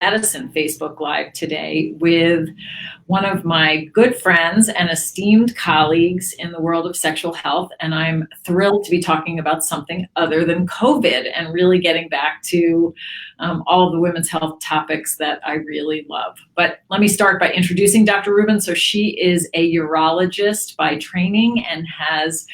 Medicine Facebook Live today with one of my good friends and esteemed colleagues in the world of sexual health. And I'm thrilled to be talking about something other than COVID and really getting back to all of the women's health topics that I really love. But let me start by introducing Dr. Rubin. So she is a urologist by training and has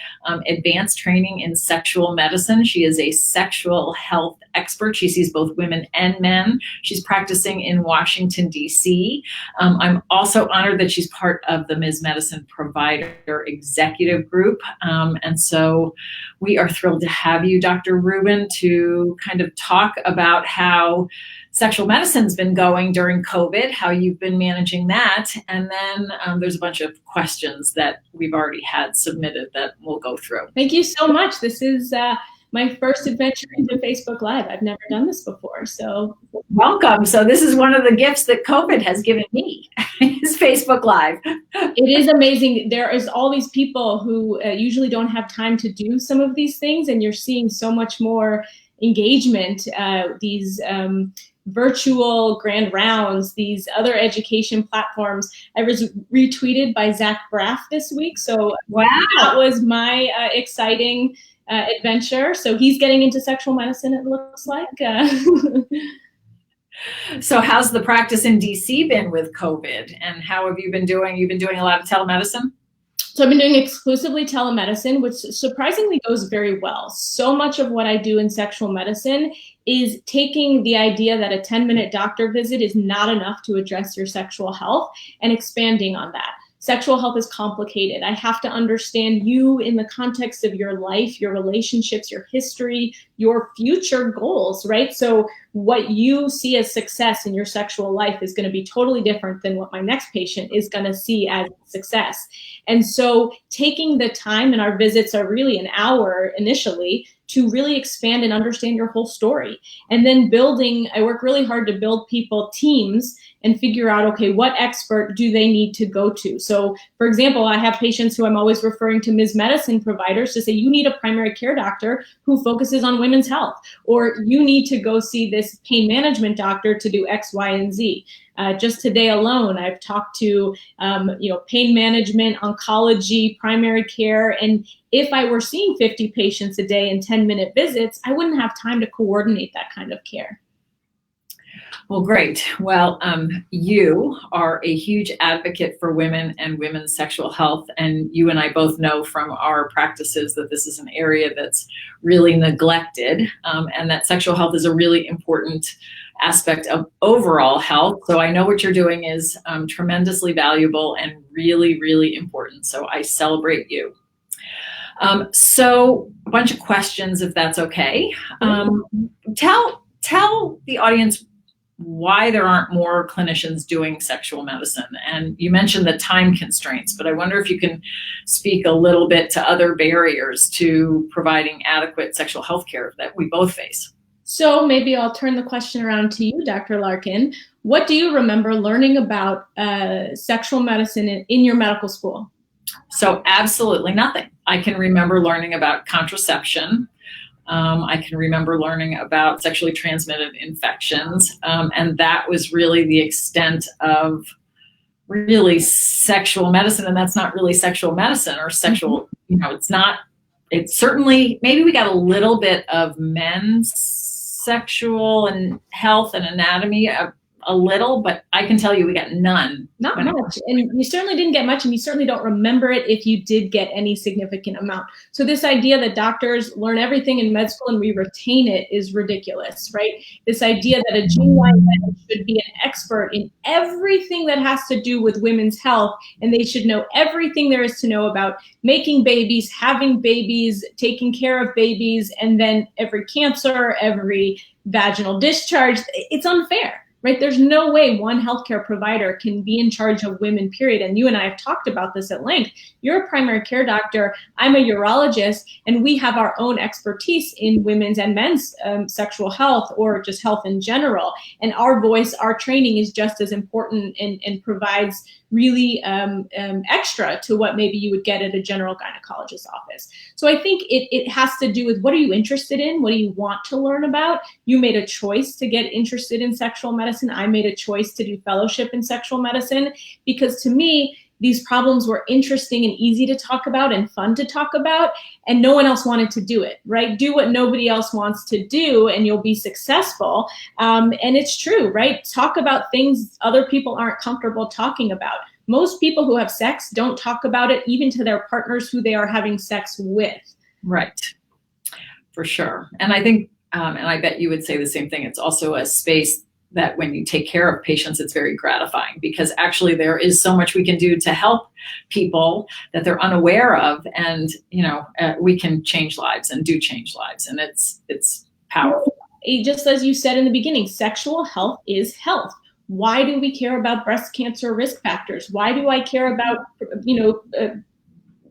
advanced training in sexual medicine. She is a sexual health expert. She sees both women and men. She's practicing in Washington, D.C. I'm also honored that she's part of the Ms.Medicine provider executive group. And so we are thrilled to have you, Dr. Rubin, to kind of talk about how sexual medicine's been going during COVID, how you've been managing that. And then there's a bunch of questions that we've already had submitted that we'll go through. Thank you so much. This is my first adventure into Facebook Live. I've never done this before, so. Welcome. So this is one of the gifts that COVID has given me, is Facebook Live. It is amazing. There is all these people who usually don't have time to do some of these things, and you're seeing so much more engagement, these virtual grand rounds, these other education platforms. I was retweeted by Zach Braff this week, so wow, that was my exciting adventure. So he's getting into sexual medicine, it looks like. So how's the practice in DC been with COVID, and how have you been doing? You've been doing a lot of telemedicine? So I've been doing exclusively telemedicine, which surprisingly goes very well. So much of what I do in sexual medicine is taking the idea that a 10-minute doctor visit is not enough to address your sexual health and expanding on that. Sexual health is complicated. I have to understand you in the context of your life, your relationships, your history, your future goals, right? So what you see as success in your sexual life is going to be totally different than what my next patient is going to see as success. And so taking the time, and our visits are really an hour initially, to really expand and understand your whole story. And then building, I work really hard to build people teams and figure out, okay, what expert do they need to go to? So for example, I have patients who I'm always referring to Ms.Medicine providers to say, you need a primary care doctor who focuses on women's health, or you need to go see this pain management doctor to do X, Y, and Z. Just today alone, I've talked to pain management, oncology, primary care, and if I were seeing 50 patients a day in 10-minute visits, I wouldn't have time to coordinate that kind of care. Well, great. Well, you are a huge advocate for women and women's sexual health, and you and I both know from our practices that this is an area that's really neglected, and that sexual health is a really important aspect of overall health. So I know what you're doing is tremendously valuable and really, really important. So I celebrate you. So a bunch of questions, if that's okay. Tell the audience why there aren't more clinicians doing sexual medicine. And you mentioned the time constraints, but I wonder if you can speak a little bit to other barriers to providing adequate sexual health care that we both face. So maybe I'll turn the question around to you, Dr. Larkin. What do you remember learning about sexual medicine in your medical school? So absolutely nothing. I can remember learning about contraception. I can remember learning about sexually transmitted infections. And that was really the extent of really sexual medicine. And that's not really sexual medicine or sexual, it's certainly, maybe we got a little bit of men's sexual and health and anatomy, a little, but I can tell you we got none. Not much. And you certainly didn't get much, and you certainly don't remember it if you did get any significant amount. So this idea that doctors learn everything in med school and we retain it is ridiculous, right? This idea that a GYN should be an expert in everything that has to do with women's health, and they should know everything there is to know about making babies, having babies, taking care of babies, and then every cancer, every vaginal discharge, it's unfair. Right? There's no way one healthcare provider can be in charge of women, period. And you and I have talked about this at length. You're a primary care doctor. I'm a urologist, and we have our own expertise in women's and men's sexual health, or just health in general. And our voice, our training is just as important and provides really extra to what maybe you would get at a general gynecologist's office. So I think it has to do with, what are you interested in? What do you want to learn about? You made a choice to get interested in sexual medicine medicine. I made a choice to do fellowship in sexual medicine because to me, these problems were interesting and easy to talk about and fun to talk about, and no one else wanted to do it, right? Do what nobody else wants to do and you'll be successful. And it's true, right? Talk about things other people aren't comfortable talking about. Most people who have sex don't talk about it even to their partners who they are having sex with. Right, for sure. And I think, and I bet you would say the same thing, it's also a space that when you take care of patients, it's very gratifying because actually there is so much we can do to help people that they're unaware of. And, we can change lives and do change lives. And it's powerful. Just as you said in the beginning, sexual health is health. Why do we care about breast cancer risk factors? Why do I care about,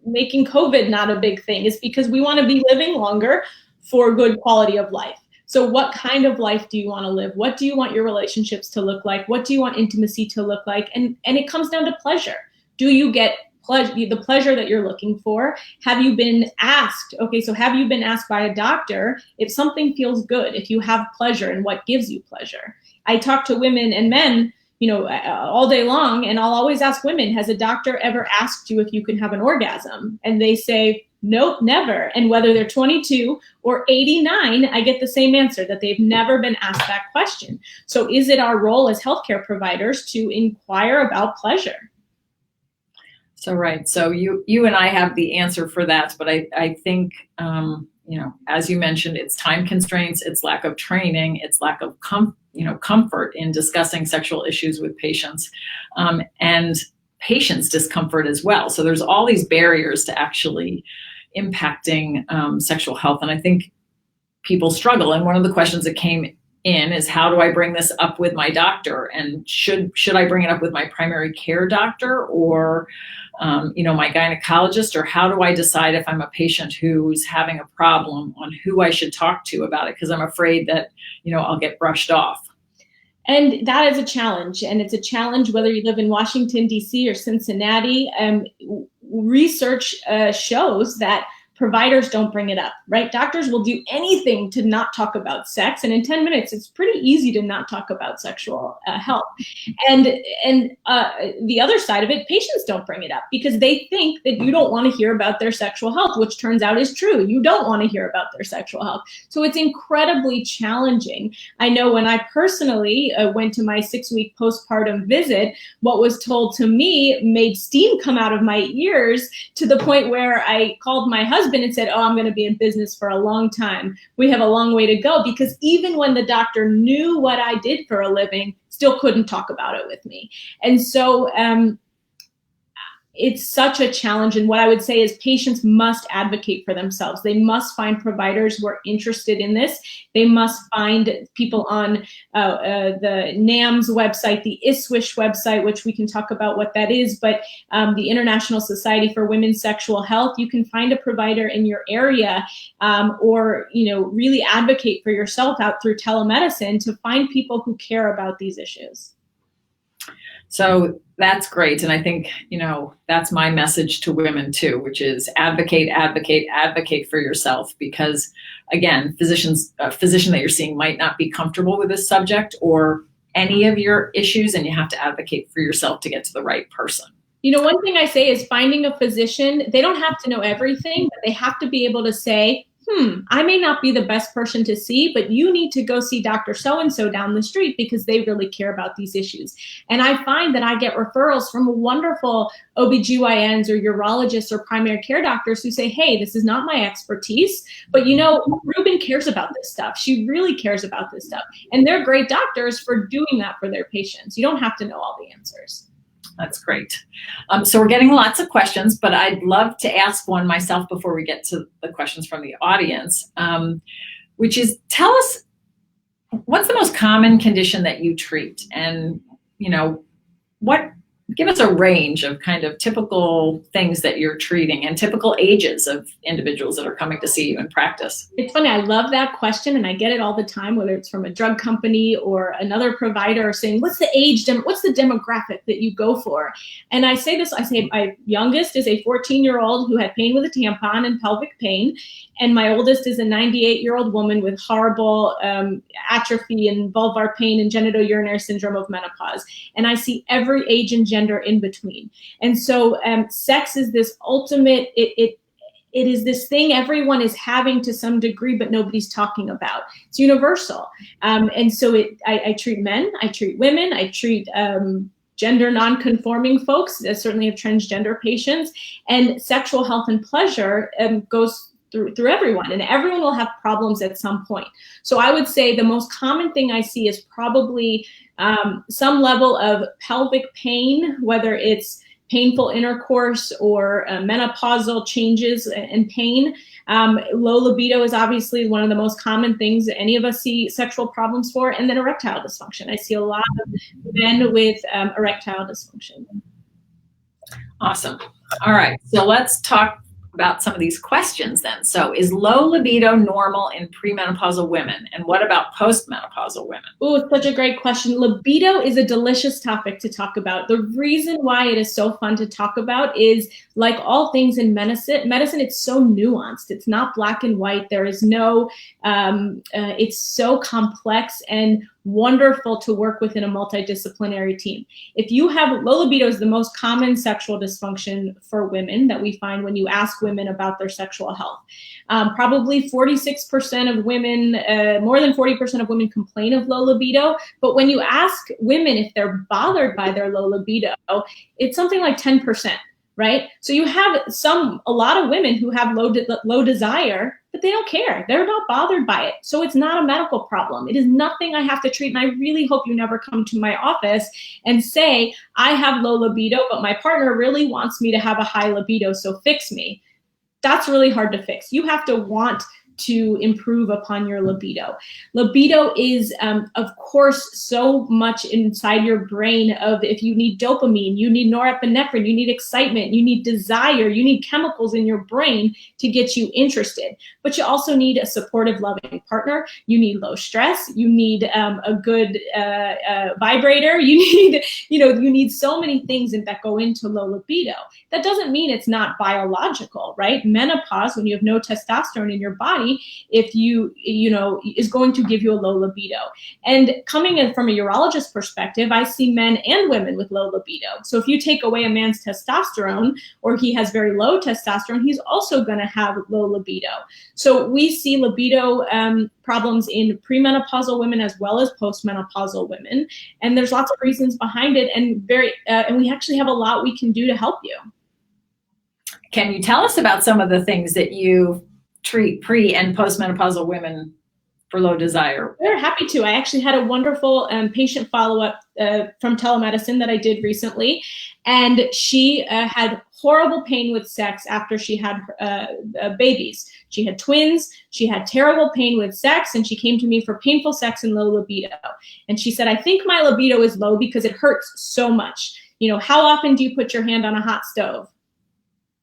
making COVID not a big thing? It's because we want to be living longer for good quality of life. So what kind of life do you want to live? What do you want your relationships to look like? What do you want intimacy to look like? And it comes down to pleasure. Do you get the pleasure that you're looking for? Have you been asked? Okay, so have you been asked by a doctor if something feels good, if you have pleasure and what gives you pleasure? I talk to women and men, all day long, and I'll always ask women, has a doctor ever asked you if you can have an orgasm? And they say, nope, never. And whether they're 22 or 89, I get the same answer, that they've never been asked that question. So is it our role as healthcare providers to inquire about pleasure? So, right. So you and I have the answer for that. But I think, as you mentioned, it's time constraints, it's lack of training, it's lack of comfort in discussing sexual issues with patients, and patients' discomfort as well. So there's all these barriers to actually impacting sexual health. And I think people struggle. And one of the questions that came in is, how do I bring this up with my doctor? And should I bring it up with my primary care doctor or, my gynecologist? Or how do I decide if I'm a patient who's having a problem on who I should talk to about it? Because I'm afraid that, I'll get brushed off. And that is a challenge. And it's a challenge whether you live in Washington, D.C. or Cincinnati. Research shows that providers don't bring it up, right? Doctors will do anything to not talk about sex. And in 10 minutes, it's pretty easy to not talk about sexual health. And the other side of it, patients don't bring it up because they think that you don't want to hear about their sexual health, which turns out is true. You don't want to hear about their sexual health. So it's incredibly challenging. I know when I personally went to my 6-week postpartum visit, what was told to me made steam come out of my ears to the point where I called my husband and said, I'm going to be in business for a long time. We have a long way to go, because even when the doctor knew what I did for a living, still couldn't talk about it with me. And so it's such a challenge. And what I would say is patients must advocate for themselves. They must find providers who are interested in this. They must find people on the NAMS website, the ISWISH website, which we can talk about what that is, but the International Society for Women's Sexual Health. You can find a provider in your area, or really advocate for yourself out through telemedicine to find people who care about these issues. So that's great. And I think, that's my message to women too, which is advocate, advocate, advocate for yourself. Because again, a physician that you're seeing might not be comfortable with this subject or any of your issues, and you have to advocate for yourself to get to the right person. One thing I say is finding a physician, they don't have to know everything, but they have to be able to say, I may not be the best person to see, but you need to go see Dr. So-and-so down the street because they really care about these issues. And I find that I get referrals from wonderful OBGYNs or urologists or primary care doctors who say, hey, this is not my expertise, but Rubin cares about this stuff. She really cares about this stuff. And they're great doctors for doing that for their patients. You don't have to know all the answers. That's great. So we're getting lots of questions, but I'd love to ask one myself before we get to the questions from the audience, which is, tell us, what's the most common condition that you treat? And, what Give us a range of kind of typical things that you're treating and typical ages of individuals that are coming to see you in practice. It's funny, I love that question, and I get it all the time, whether it's from a drug company or another provider saying, what's the age, what's the demographic that you go for? And I say my youngest is a 14-year-old who had pain with a tampon and pelvic pain, and my oldest is a 98-year-old woman with horrible atrophy and vulvar pain and genitourinary syndrome of menopause. And I see every age and gender in between. And so sex is this ultimate, it is this thing everyone is having to some degree, but nobody's talking about. It's universal. And so I treat men, I treat women, I treat gender non-conforming folks, certainly have transgender patients, and sexual health and pleasure goes through everyone, and everyone will have problems at some point. So I would say the most common thing I see is probably some level of pelvic pain, whether it's painful intercourse or menopausal changes and pain. Low libido is obviously one of the most common things that any of us see sexual problems for, and then erectile dysfunction. I see a lot of men with erectile dysfunction. Awesome. All right, so let's talk about some of these questions then. So is low libido normal in premenopausal women? And what about postmenopausal women? Oh, it's such a great question. Libido is a delicious topic to talk about. The reason why it is so fun to talk about is, like all things in medicine, it's so nuanced. It's not black and white. There is no, it's so complex and wonderful to work within a multidisciplinary team. If you have low libido, is the most common sexual dysfunction for women that we find when you ask women about their sexual health. Probably 46% of women, more than 40% of women complain of low libido. But when you ask women if they're bothered by their low libido, it's something like 10%. Right? So you have a lot of women who have low desire, but they don't care. They're not bothered by it. So it's not a medical problem. It is nothing I have to treat. And I really hope you never come to my office and say, I have low libido, but my partner really wants me to have a high libido, so fix me. That's really hard to fix. You have to want to improve upon your libido. Libido is, of course, so much inside your brain of, if you need dopamine, you need norepinephrine, you need excitement, you need desire, you need chemicals in your brain to get you interested. But you also need a supportive, loving partner. You need low stress. You need a good vibrator. You need, you need so many things that go into low libido. That doesn't mean it's not biological, right? Menopause, when you have no testosterone in your body, if is going to give you a low libido. And coming in from a urologist perspective, I see men and women with low libido. So if you take away a man's testosterone, or he has very low testosterone, he's also going to have low libido. So we see libido problems in premenopausal women as well as postmenopausal women. And there's lots of reasons behind it, and we actually have a lot we can do to help you. Can you tell us about some of the things that you treat pre and postmenopausal women for low desire? We're happy to. I actually had a wonderful patient follow-up from telemedicine that I did recently, and she had horrible pain with sex after she had babies. She had twins, she had terrible pain with sex, and she came to me for painful sex and low libido. And she said, I think my libido is low because it hurts so much. How often do you put your hand on a hot stove?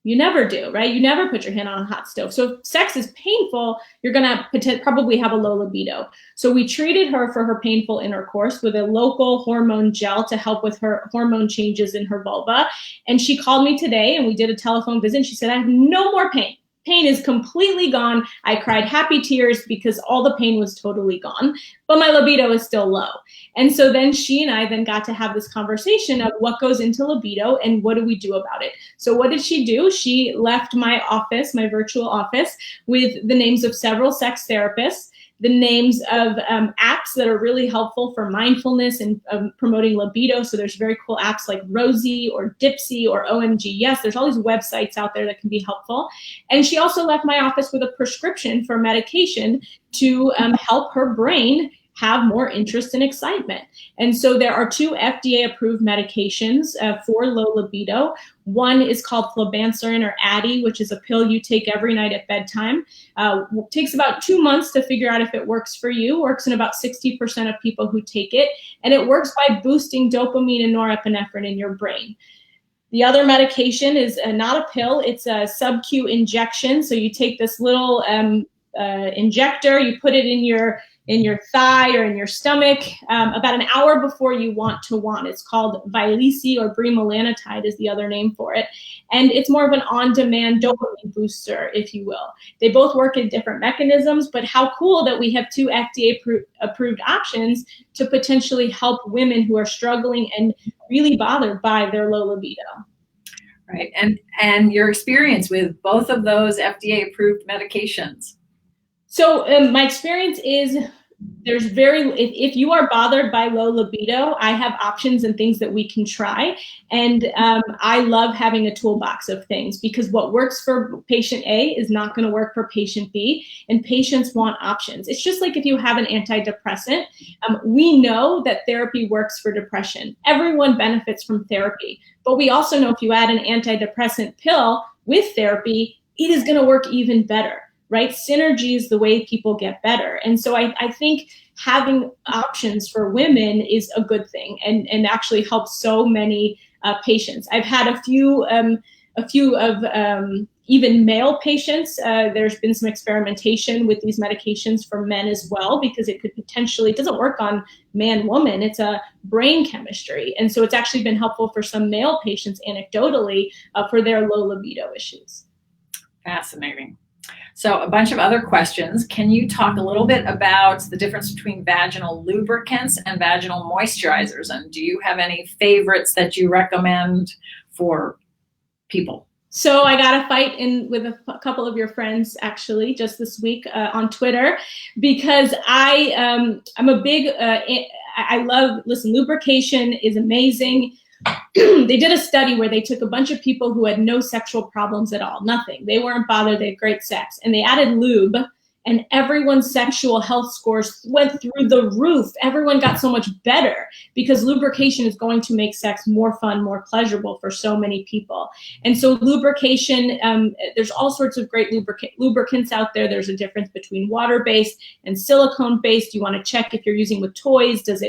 You never do, right? You never put your hand on a hot stove. So if sex is painful, you're going to probably have a low libido. So we treated her for her painful intercourse with a local hormone gel to help with her hormone changes in her vulva. And she called me today and we did a telephone visit. And she said, I have no more pain. Pain is completely gone. I cried happy tears because all the pain was totally gone, but my libido is still low. And so then she and I then got to have this conversation of what goes into libido and what do we do about it. So what did she do? She left my office, my virtual office, with the names of several sex therapists, the names of apps that are really helpful for mindfulness and promoting libido. So there's very cool apps like Rosie or Dipsy or OMG. Yes, there's all these websites out there that can be helpful. And she also left my office with a prescription for medication to help her brain have more interest and excitement. And so there are 2 FDA-approved medications for low libido. One is called flibanserin or Addy, which is a pill you take every night at bedtime. It takes about 2 months to figure out if it works for you. Works in about 60% of people who take it. And it works by boosting dopamine and norepinephrine in your brain. The other medication is not a pill, it's a sub-Q injection. So you take this little injector, you put it in your thigh or in your stomach about an hour before you want to want. It's called Vyleesi, or bremelanotide is the other name for it. And it's more of an on-demand dopamine booster, if you will. They both work in different mechanisms, but how cool that we have 2 FDA-approved options to potentially help women who are struggling and really bothered by their low libido. Right, and your experience with both of those FDA-approved medications? So my experience is if you are bothered by low libido, I have options and things that we can try. And I love having a toolbox of things, because what works for patient A is not going to work for patient B, and patients want options. It's just like if you have an antidepressant, we know that therapy works for depression. Everyone benefits from therapy, but we also know if you add an antidepressant pill with therapy, it is going to work even better. Right? Synergy is the way people get better. And so I think having options for women is a good thing, and actually helps so many patients. I've had a few of even male patients. There's been some experimentation with these medications for men as well, because it could potentially, it doesn't work on man-woman, it's a brain chemistry. And so it's actually been helpful for some male patients anecdotally for their low libido issues. Fascinating. So a bunch of other questions. Can you talk a little bit about the difference between vaginal lubricants and vaginal moisturizers? And do you have any favorites that you recommend for people? So I got a fight with a couple of your friends actually just this week on Twitter, because I'm a big, listen, lubrication is amazing. They did a study where they took a bunch of people who had no sexual problems at all, nothing. They weren't bothered, they had great sex. And they added lube, and everyone's sexual health scores went through the roof. Everyone got so much better, because lubrication is going to make sex more fun, more pleasurable for so many people. And so lubrication, there's all sorts of great lubricants out there. There's a difference between water-based and silicone-based. You want to check if you're using with toys, does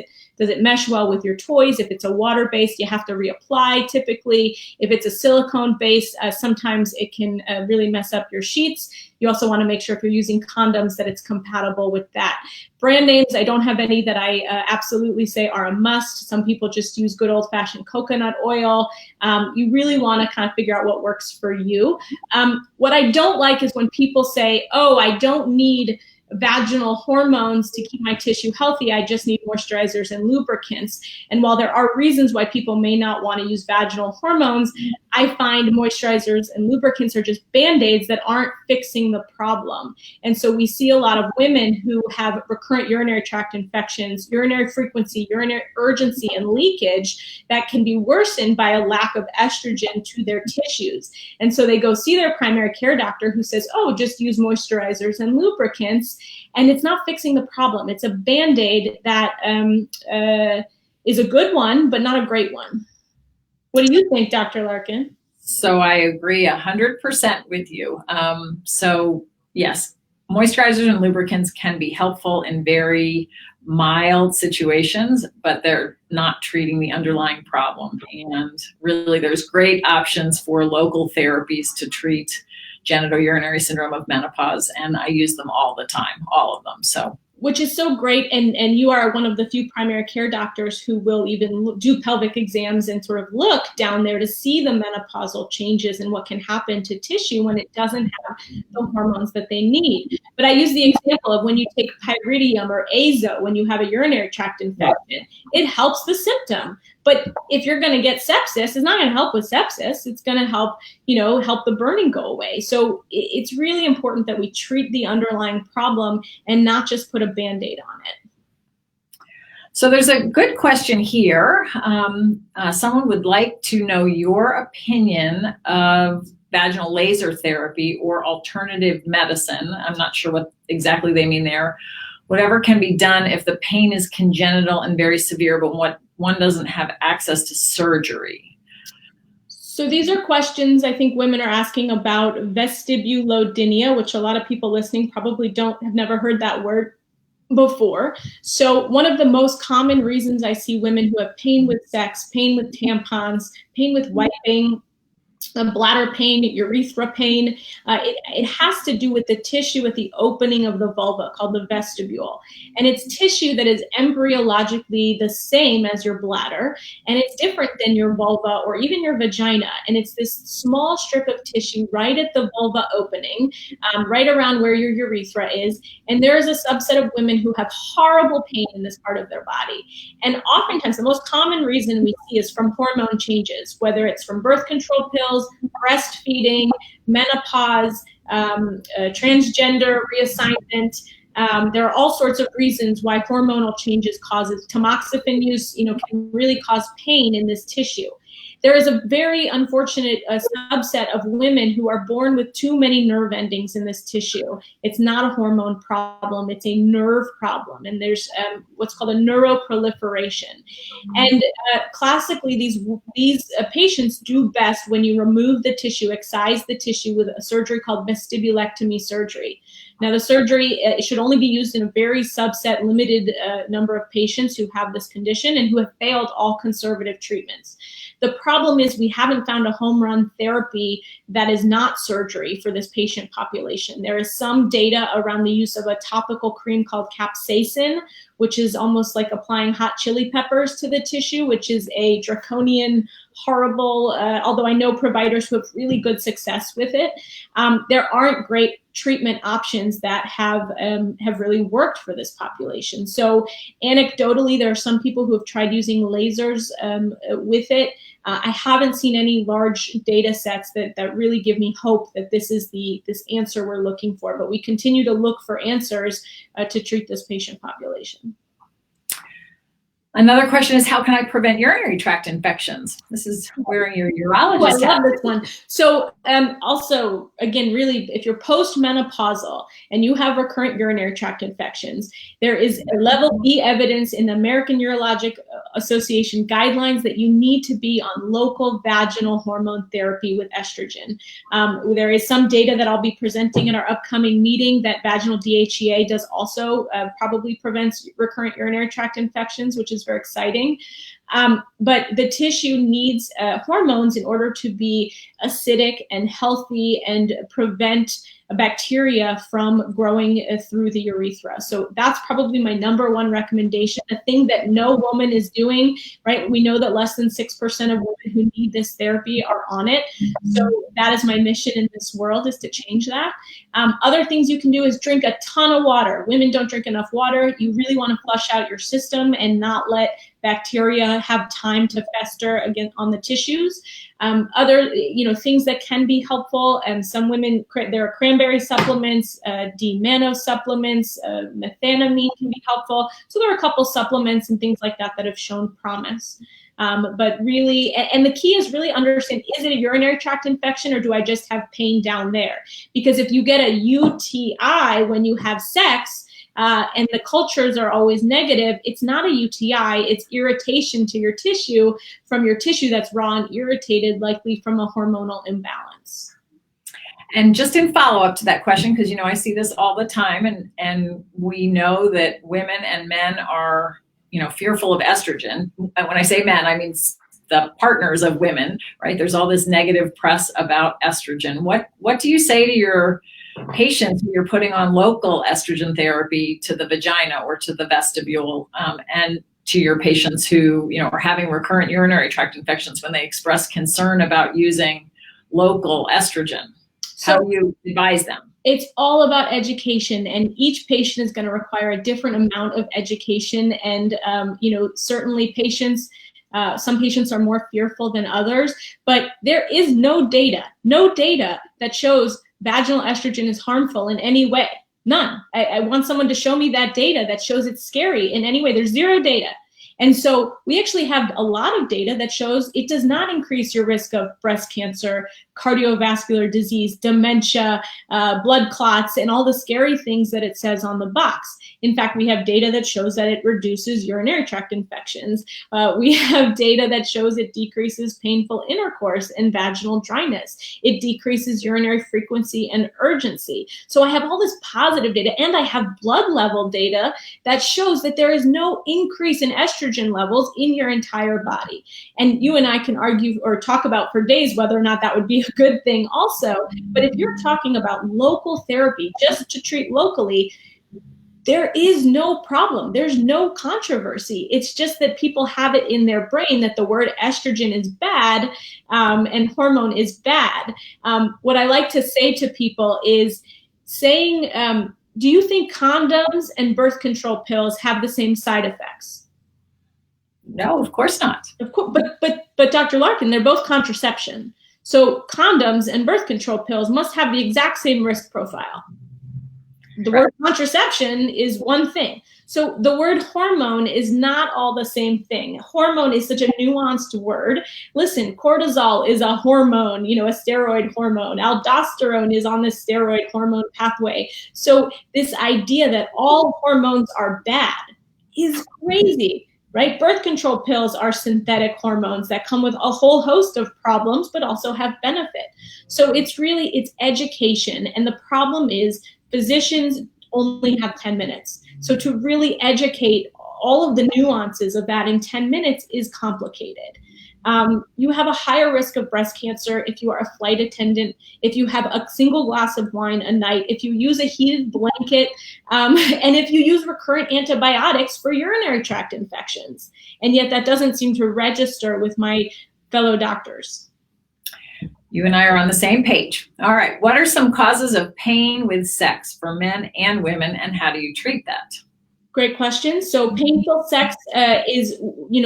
it mesh well with your toys? If it's a water-based, you have to reapply typically. If it's a silicone-based, sometimes it can really mess up your sheets. You also want to make sure if you're using condoms that it's compatible with that. Brand names, I don't have any that I absolutely say are a must. Some people just use good old-fashioned coconut oil. You really want to kind of figure out what works for you. What I don't like is when people say, oh, I don't need vaginal hormones to keep my tissue healthy, I just need moisturizers and lubricants. And while there are reasons why people may not want to use vaginal hormones, I find moisturizers and lubricants are just Band-Aids that aren't fixing the problem. And so we see a lot of women who have recurrent urinary tract infections, urinary frequency, urinary urgency, and leakage that can be worsened by a lack of estrogen to their tissues. And so they go see their primary care doctor, who says, oh, just use moisturizers and lubricants. And it's not fixing the problem. It's a Band-Aid that is a good one, but not a great one. What do you think, Dr. Larkin? So I agree 100% with you. So yes, moisturizers and lubricants can be helpful in very mild situations, but they're not treating the underlying problem. And really, there's great options for local therapies to treat genitourinary syndrome of menopause, and I use them all the time, all of them. So, which is so great, and you are one of the few primary care doctors who will even do pelvic exams and sort of look down there to see the menopausal changes and what can happen to tissue when it doesn't have the hormones that they need. But I use the example of when you take pyridium or azo when you have a urinary tract infection, it helps the symptom. But if you're going to get sepsis, it's not going to help with sepsis. It's going to help, help the burning go away. So it's really important that we treat the underlying problem and not just put a Band-Aid on it. So there's a good question here. Someone would like to know your opinion of vaginal laser therapy or alternative medicine. I'm not sure what exactly they mean there. whatever can be done if the pain is congenital and very severe, but one doesn't have access to surgery? So these are questions I think women are asking about vestibulodynia, which a lot of people listening probably have never heard that word before. So one of the most common reasons I see women who have pain with sex, pain with tampons, pain with wiping, bladder pain, urethra pain, it has to do with the tissue at the opening of the vulva called the vestibule. And it's tissue that is embryologically the same as your bladder, and it's different than your vulva or even your vagina. And it's this small strip of tissue right at the vulva opening, right around where your urethra is. And there is a subset of women who have horrible pain in this part of their body. And oftentimes the most common reason we see is from hormone changes, whether it's from birth control pills, breastfeeding, menopause, transgender reassignment. There are all sorts of reasons why hormonal changes causes tamoxifen use, can really cause pain in this tissue. There is a very unfortunate subset of women who are born with too many nerve endings in this tissue. It's not a hormone problem, it's a nerve problem. And there's what's called a neuroproliferation. And classically, these patients do best when you remove the tissue, excise the tissue with a surgery called vestibulectomy surgery. Now, the surgery should only be used in a very subset, limited number of patients who have this condition and who have failed all conservative treatments. The problem is we haven't found a home run therapy that is not surgery for this patient population. There is some data around the use of a topical cream called capsaicin, which is almost like applying hot chili peppers to the tissue, which is a draconian, horrible, although I know providers who have really good success with it. There aren't great treatment options that have really worked for this population. So anecdotally, there are some people who have tried using lasers with it. I haven't seen any large data sets that really give me hope that this is this answer we're looking for, but we continue to look for answers to treat this patient population. Another question is, how can I prevent urinary tract infections? This is where your urologist. I love this one. So also, again, really, if you're postmenopausal and you have recurrent urinary tract infections, there is a level B evidence in the American Urologic Association guidelines that you need to be on local vaginal hormone therapy with estrogen. There is some data that I'll be presenting in our upcoming meeting that vaginal DHEA does also probably prevents recurrent urinary tract infections, which is very exciting. But the tissue needs hormones in order to be acidic and healthy and prevent bacteria from growing through the urethra. So that's probably my number one recommendation, a thing that no woman is doing, right? We know that less than 6% of women who need this therapy are on it. So that is my mission in this world, is to change that. Other things you can do is drink a ton of water. Women don't drink enough water. You really want to flush out your system and not let bacteria have time to fester again on the tissues. Other, things that can be helpful, and some women, there are cranberry supplements, D-mannose supplements, methanamine can be helpful. So there are a couple supplements and things like that have shown promise. But really, and the key is really understand, is it a urinary tract infection or do I just have pain down there? Because if you get a UTI when you have sex, and the cultures are always negative, it's not a UTI, it's irritation to your tissue from your tissue that's raw and irritated, likely from a hormonal imbalance. And just in follow-up to that question, because I see this all the time, and we know that women and men are fearful of estrogen. And when I say men, I mean the partners of women, right? There's all this negative press about estrogen. What do you say to your patients when you're putting on local estrogen therapy to the vagina or to the vestibule, and to your patients who are having recurrent urinary tract infections when they express concern about using local estrogen? How do you advise them? It's all about education, and each patient is going to require a different amount of education. And certainly patients, some patients are more fearful than others, but there is no data that shows vaginal estrogen is harmful in any way. None. I want someone to show me that data that shows it's scary in any way. There's zero data. And so we actually have a lot of data that shows it does not increase your risk of breast cancer, cardiovascular disease, dementia, blood clots, and all the scary things that it says on the box. In fact, we have data that shows that it reduces urinary tract infections. We have data that shows it decreases painful intercourse and vaginal dryness. It decreases urinary frequency and urgency. So I have all this positive data, and I have blood level data that shows that there is no increase in estrogen levels in your entire body. And you and I can argue or talk about for days whether or not that would be a good thing also. But if you're talking about local therapy just to treat locally, there is no problem. There's no controversy. It's just that people have it in their brain that the word estrogen is bad and hormone is bad. What I like to say to people is saying, do you think condoms and birth control pills have the same side effects? No, of course not. Of course, but Dr. Larkin, they're both contraception. So condoms and birth control pills must have the exact same risk profile. The word contraception is one thing. So the word hormone is not all the same thing. Hormone is such a nuanced word. Listen, cortisol is a hormone, a steroid hormone. Aldosterone is on the steroid hormone pathway. So this idea that all hormones are bad is crazy, right? Birth control pills are synthetic hormones that come with a whole host of problems, but also have benefit. So it's education. And the problem is physicians only have 10 minutes. So to really educate all of the nuances of that in 10 minutes is complicated. You have a higher risk of breast cancer if you are a flight attendant, if you have a single glass of wine a night, if you use a heated blanket, and if you use recurrent antibiotics for urinary tract infections. And yet that doesn't seem to register with my fellow doctors. You and I are on the same page. All right. What are some causes of pain with sex for men and women, and how do you treat that? Great question. So painful sex is,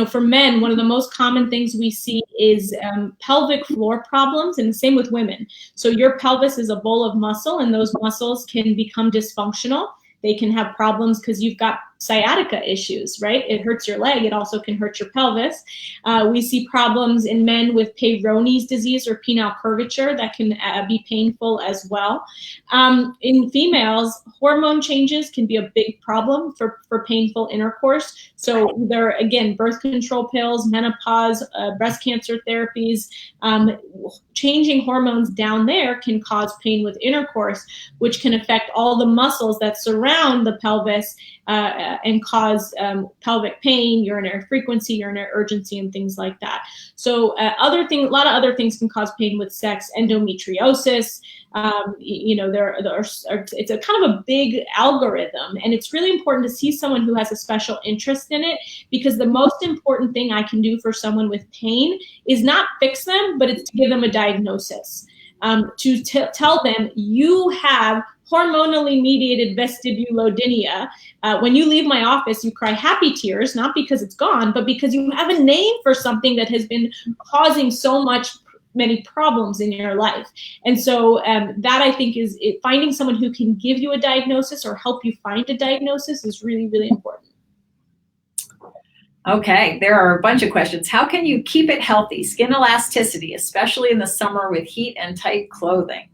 for men, one of the most common things we see is pelvic floor problems, and the same with women. So your pelvis is a bowl of muscle, and those muscles can become dysfunctional. They can have problems because you've got sciatica issues, right? It hurts your leg. It also can hurt your pelvis. We see problems in men with Peyronie's disease or penile curvature that can be painful as well. In females, hormone changes can be a big problem for painful intercourse. So either, again, birth control pills, menopause, breast cancer therapies, changing hormones down there can cause pain with intercourse, which can affect all the muscles that surround the pelvis and cause pelvic pain, urinary frequency, urinary urgency, and things like that. So a lot of other things can cause pain with sex. Endometriosis, it's a kind of a big algorithm, and it's really important to see someone who has a special interest in it, because the most important thing I can do for someone with pain is not fix them, but it's to give them a diagnosis, to tell them you have hormonally mediated vestibulodynia. When you leave my office, you cry happy tears, not because it's gone, but because you have a name for something that has been causing many problems in your life. And so that, I think, is finding someone who can give you a diagnosis or help you find a diagnosis is really, really important. Okay, there are a bunch of questions. How can you keep it healthy? Skin elasticity, especially in the summer with heat and tight clothing.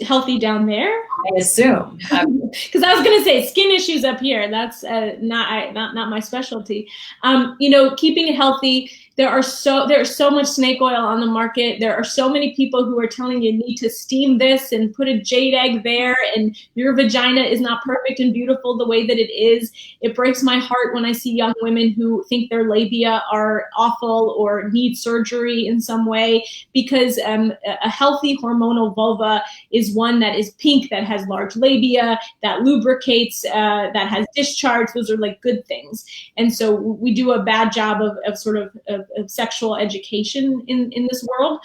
Healthy down there, I assume, because I was going to say skin issues up here. That's not my specialty. Keeping it healthy. There's so much snake oil on the market. There are so many people who are telling you need to steam this and put a jade egg there, and your vagina is not perfect and beautiful the way that it is. It breaks my heart when I see young women who think their labia are awful or need surgery in some way, because a healthy hormonal vulva is one that is pink, that has large labia, that lubricates, that has discharge. Those are like good things. And so we do a bad job of sexual education in this world.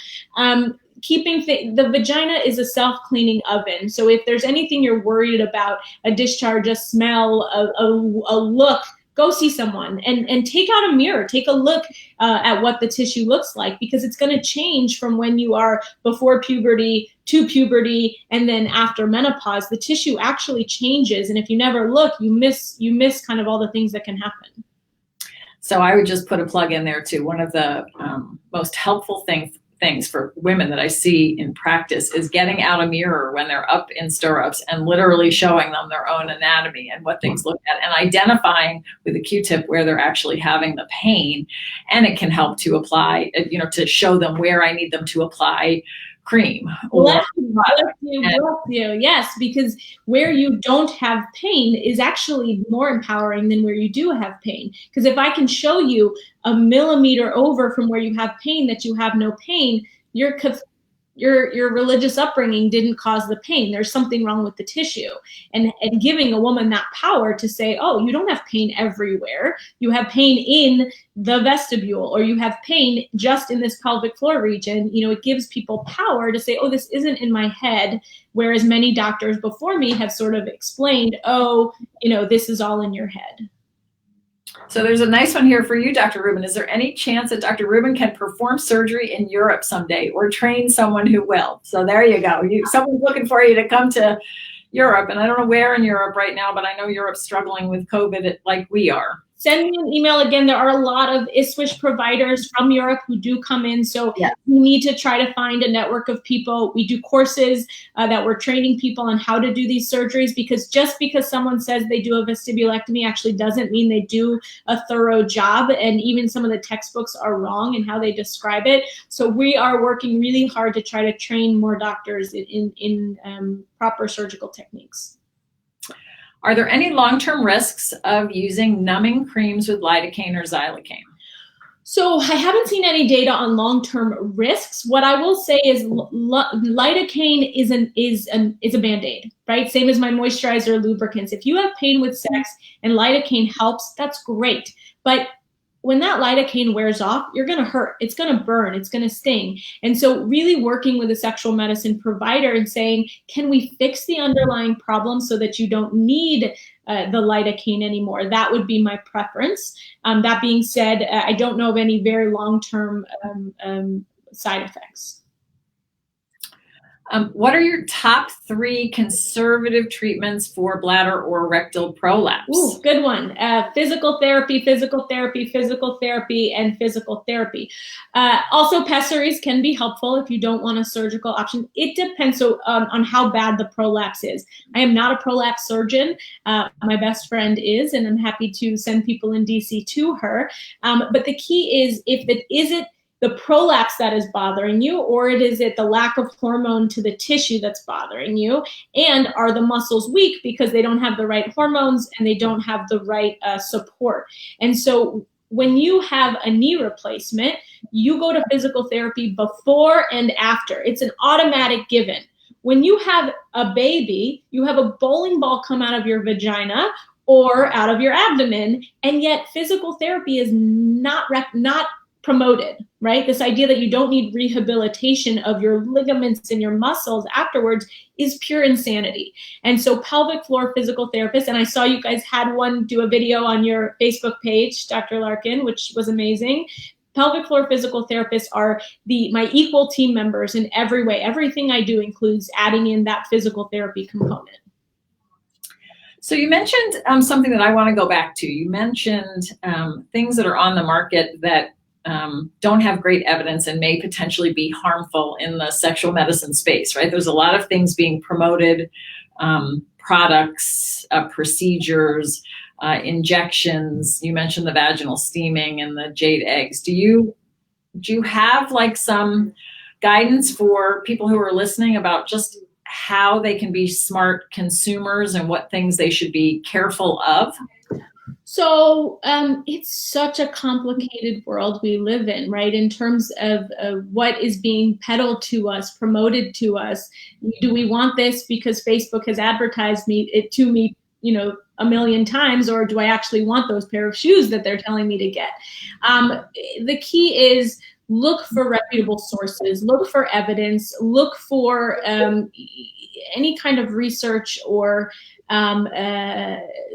Keeping the vagina is a self-cleaning oven. So if there's anything you're worried about, a discharge, a smell, a look, go see someone and take out a mirror, take a look at what the tissue looks like, because it's going to change from when you are before puberty to puberty and then after menopause. The tissue actually changes, and if you never look, you miss kind of all the things that can happen. So I would just put a plug in there too. One of the most helpful things for women that I see in practice is getting out a mirror when they're up in stirrups and literally showing them their own anatomy and what things look at, and identifying with a Q-tip where they're actually having the pain. And it can help to apply, to show them where I need them to apply cream. Bless you. Yes, because where you don't have pain is actually more empowering than where you do have pain. Because if I can show you a millimeter over from where you have pain that you have no pain, your religious upbringing didn't cause the pain. There's something wrong with the tissue. And giving a woman that power to say, oh, you don't have pain everywhere. You have pain in the vestibule, or you have pain just in this pelvic floor region. It gives people power to say, oh, this isn't in my head. Whereas many doctors before me have sort of explained, oh, this is all in your head. So there's a nice one here for you, Dr. Rubin. Is there any chance that Dr. Rubin can perform surgery in Europe someday, or train someone who will? So there you go. Someone's looking for you to come to Europe, and I don't know where in Europe right now, but I know Europe's struggling with COVID like we are. Send me an email. Again, there are a lot of ISWISH providers from Europe who do come in. So yeah, we need to try to find a network of people. We do courses that we're training people on how to do these surgeries, because just because someone says they do a vestibulectomy actually doesn't mean they do a thorough job. And even some of the textbooks are wrong in how they describe it. So we are working really hard to try to train more doctors in proper surgical techniques. Are there any long-term risks of using numbing creams with lidocaine or xylocaine? So I haven't seen any data on long-term risks. What I will say is lidocaine is a Band-Aid, right? Same as my moisturizer lubricants. If you have pain with sex and lidocaine helps, that's great. But when that lidocaine wears off, you're going to hurt. It's going to burn. It's going to sting. And so really working with a sexual medicine provider and saying, can we fix the underlying problem so that you don't need the lidocaine anymore? That would be my preference. That being said, I don't know of any very long-term side effects. What are your top 3 conservative treatments for bladder or rectal prolapse? Ooh, good one. Physical therapy, physical therapy, physical therapy, and physical therapy. Also, pessaries can be helpful if you don't want a surgical option. It depends on how bad the prolapse is. I am not a prolapse surgeon. My best friend is, and I'm happy to send people in DC to her. But the key is, if it isn't the prolapse that is bothering you, or is it the lack of hormone to the tissue that's bothering you? And are the muscles weak because they don't have the right hormones and they don't have the right support? And so when you have a knee replacement, you go to physical therapy before and after. It's an automatic given. When you have a baby, you have a bowling ball come out of your vagina or out of your abdomen, and yet physical therapy is not promoted, right? This idea that you don't need rehabilitation of your ligaments and your muscles afterwards is pure insanity. And so pelvic floor physical therapists, and I saw you guys had one do a video on your Facebook page, Dr. Larkin, which was amazing. Pelvic floor physical therapists are my equal team members in every way. Everything I do includes adding in that physical therapy component. So you mentioned something that I want to go back to. You mentioned things that are on the market that don't have great evidence and may potentially be harmful in the sexual medicine space, right? There's a lot of things being promoted, products, procedures, injections. You mentioned the vaginal steaming and the jade eggs. Do you have like some guidance for people who are listening about just how they can be smart consumers and what things they should be careful of? So it's such a complicated world we live in, right? In terms of what is being peddled to us, promoted to us. Do we want this because Facebook has advertised it to me, a million times, or do I actually want those pair of shoes that they're telling me to get? The key is look for reputable sources, look for evidence, look for any kind of research or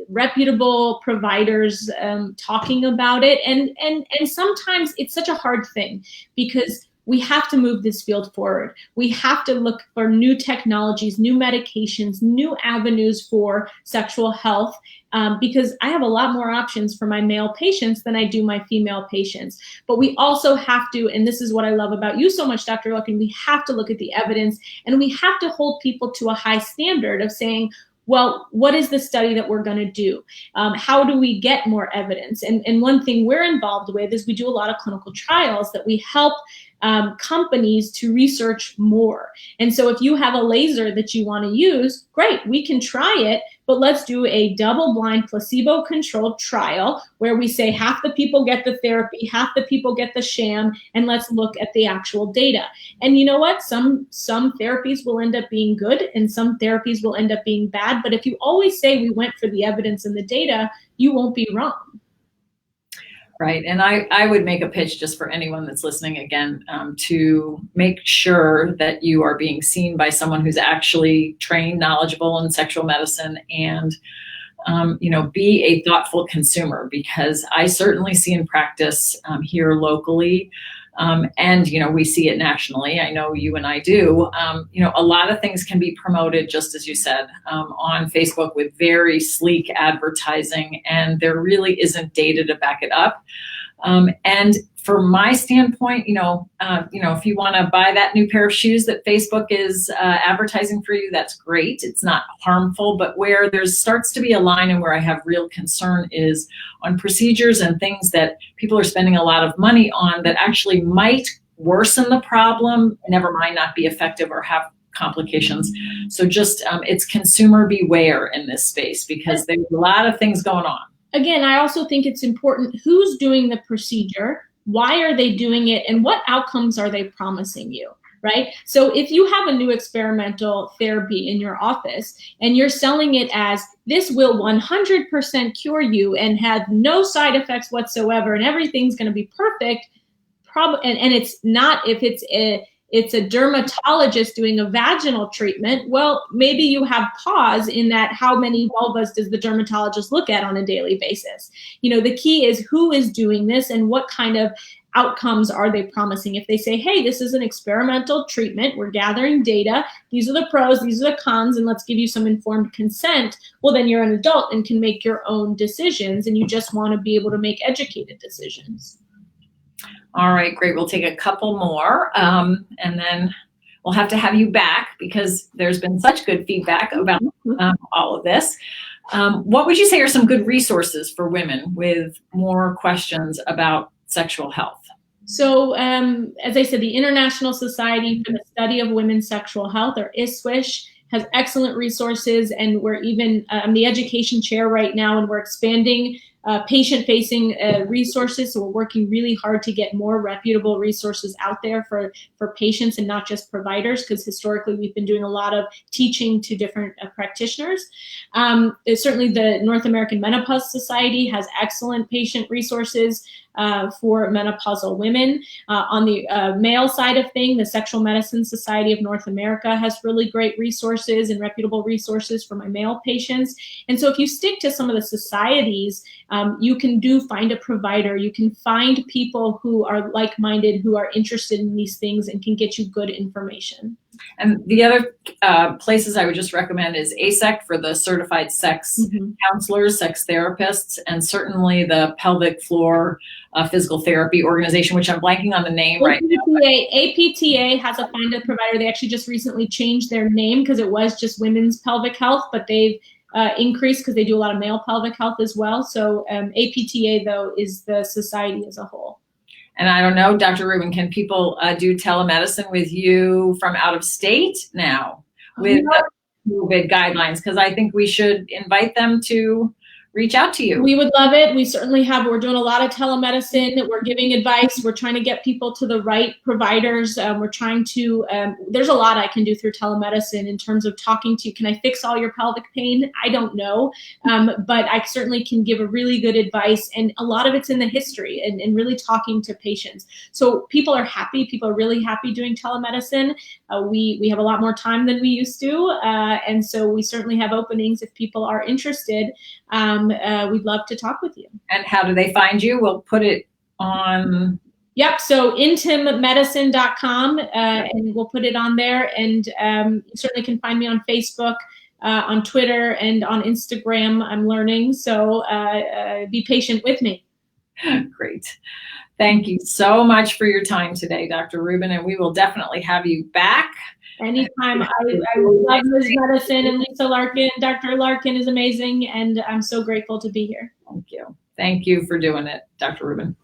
reputable providers talking about it. And sometimes it's such a hard thing because we have to move this field forward. We have to look for new technologies, new medications, new avenues for sexual health, because I have a lot more options for my male patients than I do my female patients. But we also have to, and this is what I love about you so much, Dr. Larkin, we have to look at the evidence, and we have to hold people to a high standard of saying, well, what is the study that we're going to do? How do we get more evidence? And one thing we're involved with is we do a lot of clinical trials that we help companies to research more. And so if you have a laser that you want to use, great, we can try it, but let's do a double-blind placebo-controlled trial where we say half the people get the therapy, half the people get the sham, and let's look at the actual data. And you know what? Some therapies will end up being good and some therapies will end up being bad, but if you always say we went for the evidence and the data, you won't be wrong. Right. And I would make a pitch just for anyone that's listening again, to make sure that you are being seen by someone who's actually trained, knowledgeable in sexual medicine, and, be a thoughtful consumer, because I certainly see in practice here locally, and, we see it nationally. I know you and I do. A lot of things can be promoted, just as you said, on Facebook with very sleek advertising, and there really isn't data to back it up. And from my standpoint, if you want to buy that new pair of shoes that Facebook is advertising for you, that's great. It's not harmful, but where there starts to be a line and where I have real concern is on procedures and things that people are spending a lot of money on that actually might worsen the problem, never mind not be effective or have complications. So just it's consumer beware in this space, because there's a lot of things going on. Again, I also think it's important who's doing the procedure, why are they doing it, and what outcomes are they promising you, right? So if you have a new experimental therapy in your office and you're selling it as this will 100% cure you and have no side effects whatsoever and everything's going to be perfect, and it's not, if it's a dermatologist doing a vaginal treatment, well, maybe you have pause in that how many vulvas does the dermatologist look at on a daily basis? The key is who is doing this and what kind of outcomes are they promising? If they say, hey, this is an experimental treatment, we're gathering data, these are the pros, these are the cons, and let's give you some informed consent, well, then you're an adult and can make your own decisions, and you just want to be able to make educated decisions. All right, great. We'll take a couple more, and then we'll have to have you back because there's been such good feedback about all of this. What would you say are some good resources for women with more questions about sexual health? So, as I said, the International Society for the Study of Women's Sexual Health, or ISSWSH, has excellent resources, and we're even, I'm the education chair right now, and we're expanding patient-facing resources. So we're working really hard to get more reputable resources out there for patients and not just providers, because historically we've been doing a lot of teaching to different practitioners. Certainly the North American Menopause Society has excellent patient resources for menopausal women. On the male side of things, the Sexual Medicine Society of North America has really great resources and reputable resources for my male patients. And so if you stick to some of the societies, you can find a provider, you can find people who are like-minded, who are interested in these things and can get you good information. And the other places I would just recommend is ASEC for the certified sex counselors, sex therapists, and certainly the pelvic floor physical therapy organization, which I'm blanking on the name right now. APTA has a find a provider. They actually just recently changed their name because it was just women's pelvic health, but they've increased because they do a lot of male pelvic health as well. So APTA, though, is the society as a whole. And I don't know, Dr. Rubin, can people do telemedicine with you from out of state now with COVID guidelines? Because I think we should invite them to reach out to you. We would love it. We certainly have. We're doing a lot of telemedicine. We're giving advice. We're trying to get people to the right providers. We're trying to, there's a lot I can do through telemedicine in terms of talking to you. Can I fix all your pelvic pain? I don't know. But I certainly can give a really good advice. And a lot of it's in the history and really talking to patients. So people are happy. People are really happy doing telemedicine. We have a lot more time than we used to. And so we certainly have openings if people are interested. We'd love to talk with you. And how do they find you? We'll put it on Yep. So intimmedicine.com, and we'll put it on there. And you certainly can find me on Facebook, on Twitter, and on Instagram. I'm learning. So be patient with me. Great. Thank you so much for your time today, Dr. Rubin, and we will definitely have you back. Anytime. I love Ms.Medicine and Lisa Larkin. Dr. Larkin is amazing, and I'm so grateful to be here. Thank you. Thank you for doing it, Dr. Rubin.